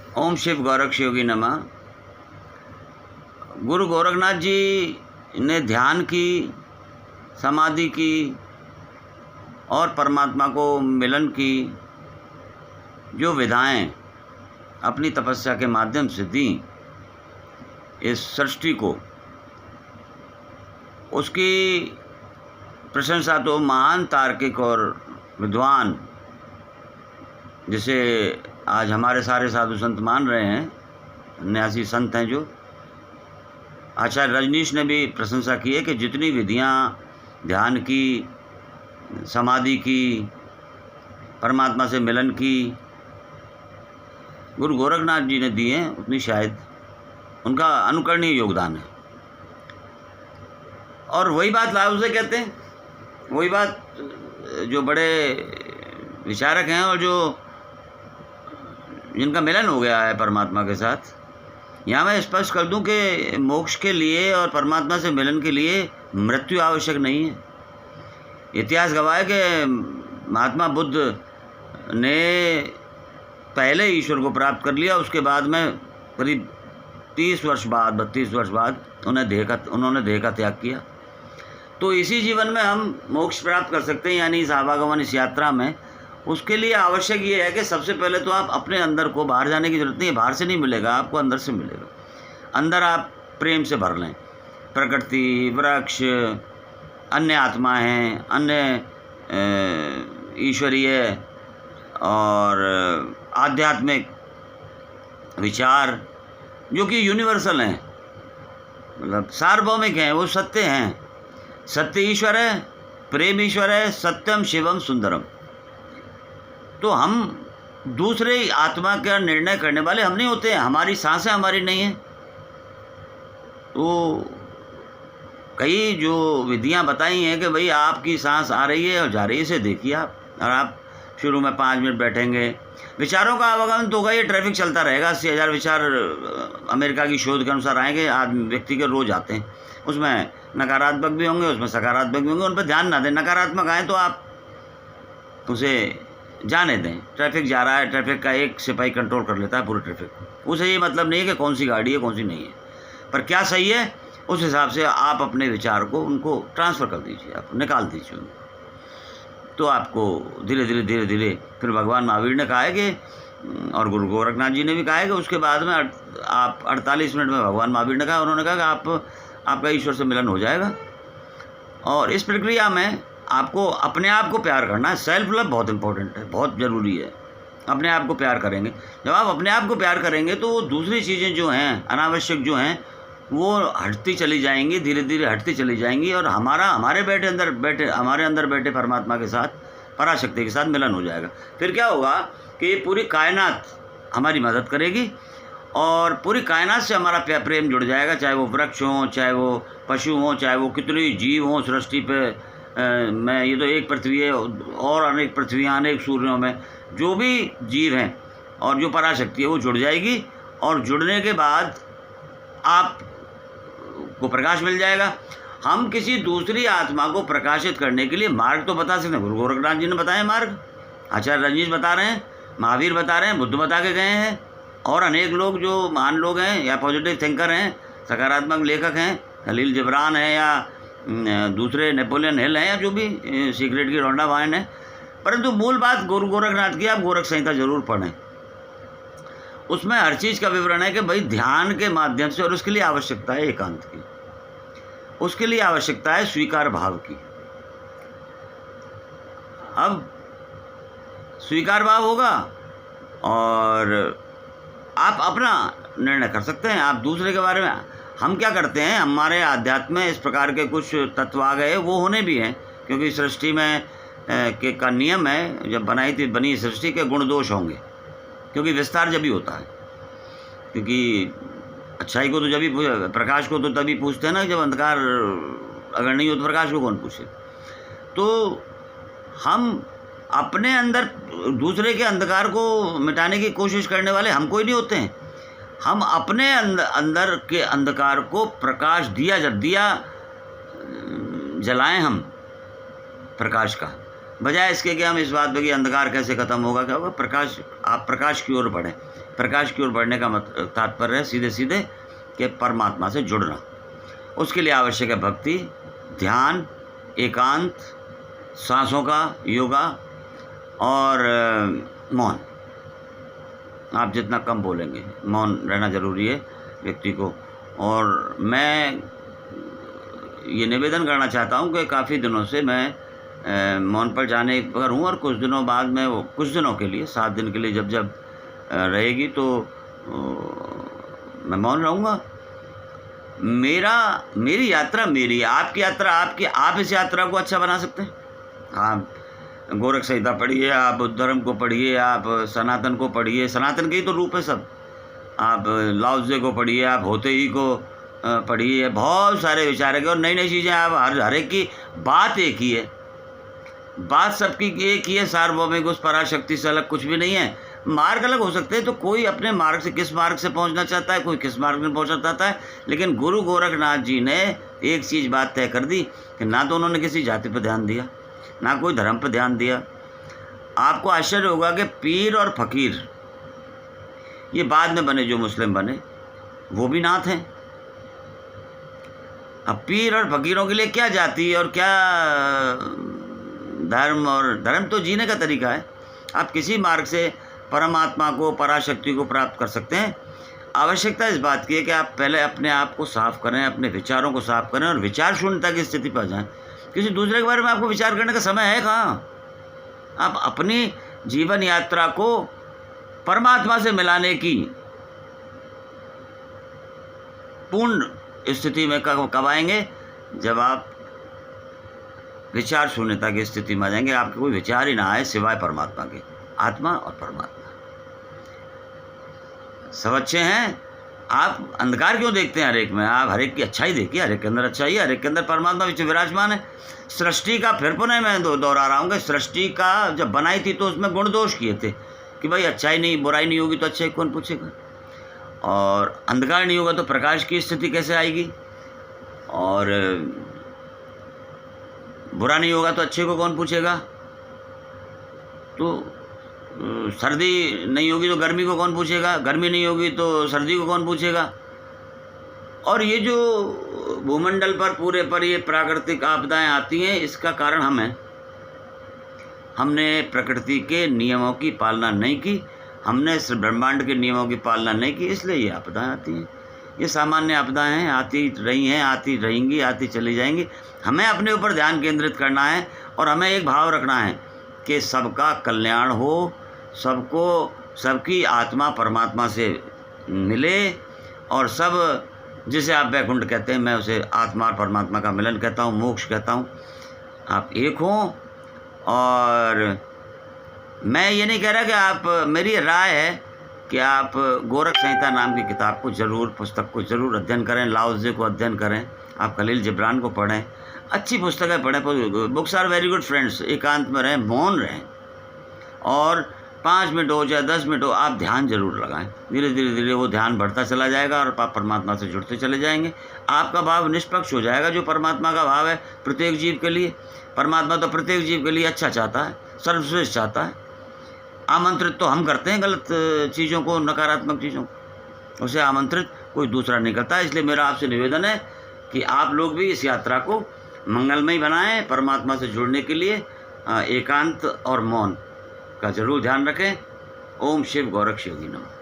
ओम शिव गोरक्ष योगी नमः। गुरु गोरखनाथ जी ने ध्यान की, समाधि की और परमात्मा को मिलन की जो विधाएं अपनी तपस्या के माध्यम से दी इस सृष्टि को, उसकी प्रशंसा तो महान तार्किक और विद्वान, जिसे आज हमारे सारे साधु संत मान रहे हैं, 89 संत हैं, जो आचार्य रजनीश ने भी प्रशंसा की है कि जितनी विधियां ध्यान की, समाधि की, परमात्मा से मिलन की गुरु गोरखनाथ जी ने दी हैं, उतनी शायद उनका अनुकरणीय योगदान है। और वही बात लाभ से कहते हैं, वही बात जो बड़े विचारक हैं और जो जिनका मिलन हो गया है परमात्मा के साथ। यहाँ मैं स्पष्ट कर दूं कि मोक्ष के लिए और परमात्मा से मिलन के लिए मृत्यु आवश्यक नहीं है। इतिहास गवाह है कि महात्मा बुद्ध ने पहले ईश्वर को प्राप्त कर लिया, उसके बाद में करीब 30 वर्ष बाद, 32 वर्ष बाद उन्होंने देह का त्याग किया। तो इसी जीवन में हम मोक्ष प्राप्त कर सकते हैं, यानी इस आवागमन, इस यात्रा में। उसके लिए आवश्यक ये है कि सबसे पहले तो आप अपने अंदर को, बाहर जाने की ज़रूरत नहीं है, बाहर से नहीं मिलेगा, आपको अंदर से मिलेगा। अंदर आप प्रेम से भर लें। प्रकृति, वृक्ष, अन्य आत्मा हैं, अन्य ईश्वरीय और आध्यात्मिक विचार जो कि यूनिवर्सल हैं, मतलब सार्वभौमिक हैं, वो सत्य हैं। सत्य ईश्वर है, प्रेम ईश्वर है, सत्यम शिवम सुंदरम। तो हम दूसरे आत्मा का निर्णय करने वाले हम नहीं होते हैं, हमारी सांसें हमारी नहीं हैं। तो कई जो विधियां बताई हैं कि भाई आपकी सांस आ रही है और जा रही है, इसे देखिए आप, और आप शुरू में 5 मिनट बैठेंगे, विचारों का आवागमन तो होगा, ये ट्रैफिक चलता रहेगा। 80,000 विचार अमेरिका की शोध के अनुसार आएंगे, आदमी व्यक्ति के रोज आते हैं। उसमें नकारात्मक भी होंगे, उसमें सकारात्मक भी होंगे, उन पर ध्यान ना दें। नकारात्मक आए तो आप उसे जाने दें। ट्रैफिक जा रहा है, ट्रैफिक का एक सिपाही कंट्रोल कर लेता है पूरे ट्रैफिक को। उसे ये मतलब नहीं है कि कौन सी गाड़ी है, कौन सी नहीं है, पर क्या सही है उस हिसाब से आप अपने विचार को उनको ट्रांसफ़र कर दीजिए, आप निकाल दीजिए उनको। तो आपको धीरे धीरे फिर भगवान महावीर ने कहा है कि, और गुरु गोरखनाथ जी ने भी कहा है कि उसके बाद में आप 48 मिनट में, भगवान महावीर ने कहा, उन्होंने कहा कि आपका ईश्वर से मिलन हो जाएगा। और इस प्रक्रिया में आपको अपने आप को प्यार करना है। सेल्फ लव बहुत इंपॉर्टेंट है, बहुत ज़रूरी है। अपने आप को प्यार करेंगे, जब आप अपने आप को प्यार करेंगे तो वो दूसरी चीज़ें जो हैं, अनावश्यक जो हैं, वो हटती चली जाएंगी, धीरे धीरे हटती चली जाएंगी, और हमारे अंदर बैठे परमात्मा के साथ, पराशक्ति के साथ मिलन हो जाएगा। फिर क्या होगा कि पूरी कायनात हमारी मदद करेगी और पूरी कायनात से हमारा प्रेम जुड़ जाएगा, चाहे वो वृक्ष हों, चाहे वो पशु हों, चाहे वो कितने जीव हों सृष्टि पे। मैं ये तो एक पृथ्वी है, और अनेक पृथ्वियाँ, अनेक सूर्यों में जो भी जीव हैं और जो पराशक्ति है वो जुड़ जाएगी, और जुड़ने के बाद आप को प्रकाश मिल जाएगा। हम किसी दूसरी आत्मा को प्रकाशित करने के लिए मार्ग तो बता सकते हैं। गुरु गोरखनाथ जी ने बताए मार्ग, आचार्य रजनीश बता रहे हैं, महावीर बता रहे हैं, बुद्ध बता के गए हैं, और अनेक लोग जो महान लोग हैं या पॉजिटिव थिंकर हैं, सकारात्मक लेखक हैं, खलील जिब्रान हैं, या दूसरे नेपोलियन हिल हैं, या जो भी सीक्रेट की रोंडा वाइन है। परंतु मूल बात गुरु गोरखनाथ की, आप गोरख संहिता जरूर पढ़ें। उसमें हर चीज़ का विवरण है कि भाई ध्यान के माध्यम से, और उसके लिए आवश्यकता है एकांत की, उसके लिए आवश्यकता है स्वीकार भाव की। अब स्वीकार भाव होगा और आप अपना निर्णय कर सकते हैं। आप दूसरे के बारे में, हम क्या करते हैं, हमारे आध्यात्म में इस प्रकार के कुछ तत्व आ गए, वो होने भी हैं, क्योंकि सृष्टि में का नियम है, जब बनी सृष्टि के गुण दोष होंगे, क्योंकि विस्तार जब भी होता है। क्योंकि अच्छाई को तो जब भी, प्रकाश को तो तभी पूछते हैं ना जब अंधकार अगर नहीं हो तो प्रकाश को कौन पूछे। तो हम अपने अंदर दूसरे के अंधकार को मिटाने की कोशिश करने वाले हम कोई नहीं होते हैं। हम अपने अंदर के अंधकार को प्रकाश दिया जलाएं हम प्रकाश का, बजाय इसके कि हम इस बात पे कि अंधकार कैसे ख़त्म होगा, क्या होगा, प्रकाश, आप प्रकाश की ओर बढ़ें। प्रकाश की ओर बढ़ने का तात्पर्य है सीधे सीधे कि परमात्मा से जुड़ना। उसके लिए आवश्यक है भक्ति, ध्यान, एकांत, सांसों का योगा और मौन। आप जितना कम बोलेंगे, मौन रहना ज़रूरी है व्यक्ति को। और मैं ये निवेदन करना चाहता हूँ कि काफ़ी दिनों से मैं मौन पर जाने पर हूँ, और कुछ दिनों बाद में वो कुछ दिनों के लिए 7 दिन के लिए जब जब रहेगी तो मैं मौन रहूँगा। मेरी यात्रा मेरी है, आपकी यात्रा आपकी। आप इस यात्रा को अच्छा बना सकते हैं। आप गोरख संहिता पढ़िए, आप बुद्ध धर्म को पढ़िए, आप सनातन को पढ़िए, सनातन के ही तो रूप है सब। आप लाओ त्से को पढ़िए, आप होते ही को पढ़िए, बहुत सारे विचारक और नई नई चीज़ें। आप हर एक की बात एक ही है, बात सबकी एक ही है, सार्वभौमिक उस पराशक्ति से अलग कुछ भी नहीं है। मार्ग अलग हो सकते हैं, तो कोई अपने मार्ग से किस मार्ग से पहुंचना चाहता है, कोई किस मार्ग में पहुंचना चाहता है। लेकिन गुरु गोरखनाथ जी ने एक चीज़ बात तय कर दी कि ना तो उन्होंने किसी जाति पर ध्यान दिया, ना कोई धर्म पर ध्यान दिया। आपको आश्चर्य होगा कि पीर और फकीर ये बाद में बने, जो मुस्लिम बने वो भी नाथ हैं। अब पीर और फकीरों के लिए क्या जाति और क्या धर्म, और धर्म तो जीने का तरीका है। आप किसी मार्ग से परमात्मा को, पराशक्ति को प्राप्त कर सकते हैं। आवश्यकता इस बात की है कि आप पहले अपने आप को साफ करें, अपने विचारों को साफ करें और विचार शून्यता की स्थिति पर जाएं। किसी दूसरे के बारे में आपको विचार करने का समय है कहाँ? आप अपनी जीवन यात्रा को परमात्मा से मिलाने की पूर्ण स्थिति में कब आएंगे? जब आप विचार शून्यता की स्थिति में आ जाएंगे। आपके कोई विचार ही ना आए सिवाय परमात्मा के, आत्मा और परमात्मा सब अच्छे हैं। आप अंधकार क्यों देखते हैं हर एक में? आप हर एक की अच्छाई देखिए, हर एक के अंदर अच्छाई है, हर एक के अंदर परमात्मा विराजमान है। सृष्टि का फिर पुनः मैं दोहरा रहा हूँ कि सृष्टि का जब बनाई थी तो उसमें गुण दोष किए थे कि भाई अच्छाई नहीं, बुराई नहीं होगी तो अच्छाई कौन पूछेगा, और अंधकार नहीं होगा तो प्रकाश की स्थिति कैसे आएगी, और बुरा नहीं होगा तो अच्छे को कौन पूछेगा, तो सर्दी नहीं होगी तो गर्मी को कौन पूछेगा, गर्मी नहीं होगी तो सर्दी को कौन पूछेगा। और ये जो भूमंडल पर पूरे पर ये प्राकृतिक आपदाएं आती हैं, इसका कारण हम हैं। हमने प्रकृति के नियमों की पालना नहीं की, हमने इस ब्रह्मांड के नियमों की पालना नहीं की, इसलिए ये आपदाएं आती हैं। ये सामान्य आपदाएं हैं, आती रही हैं, आती रहेंगी, आती चली जाएंगी। हमें अपने ऊपर ध्यान केंद्रित करना है और हमें एक भाव रखना है कि सबका कल्याण हो, सबको, सबकी आत्मा परमात्मा से मिले, और सब, जिसे आप वैकुंठ कहते हैं, मैं उसे आत्मा और परमात्मा का मिलन कहता हूँ, मोक्ष कहता हूँ, आप एक हों। और मैं ये नहीं कह रहा कि आप, मेरी राय है कि आप गोरख संहिता नाम की किताब को ज़रूर, पुस्तक को ज़रूर अध्ययन करें, लाओ त्से को अध्ययन करें, आप खलील जिब्रान को पढ़ें, अच्छी पुस्तकें पढ़ें। Books are very good friends. एकांत में रहें, मौन रहें, और 5 मिनट हो चाहे 10 मिनट हो, आप ध्यान जरूर लगाएं। धीरे धीरे धीरे वो ध्यान बढ़ता चला जाएगा और आप परमात्मा से जुड़ते चले जाएंगे। आपका भाव निष्पक्ष हो जाएगा, जो परमात्मा का भाव है प्रत्येक जीव के लिए। परमात्मा तो प्रत्येक जीव के लिए अच्छा चाहता है, सर्वश्रेष्ठ चाहता है। आमंत्रित तो हम करते हैं गलत चीज़ों को, नकारात्मक चीज़ों को, उसे आमंत्रित कोई दूसरा नहीं करता। इसलिए मेरा आपसे निवेदन है कि आप लोग भी इस यात्रा को मंगलमय बनाएं। परमात्मा से जुड़ने के लिए एकांत और मौन का जरूर ध्यान रखें। ओम शिव गोरख शिव जी नमः।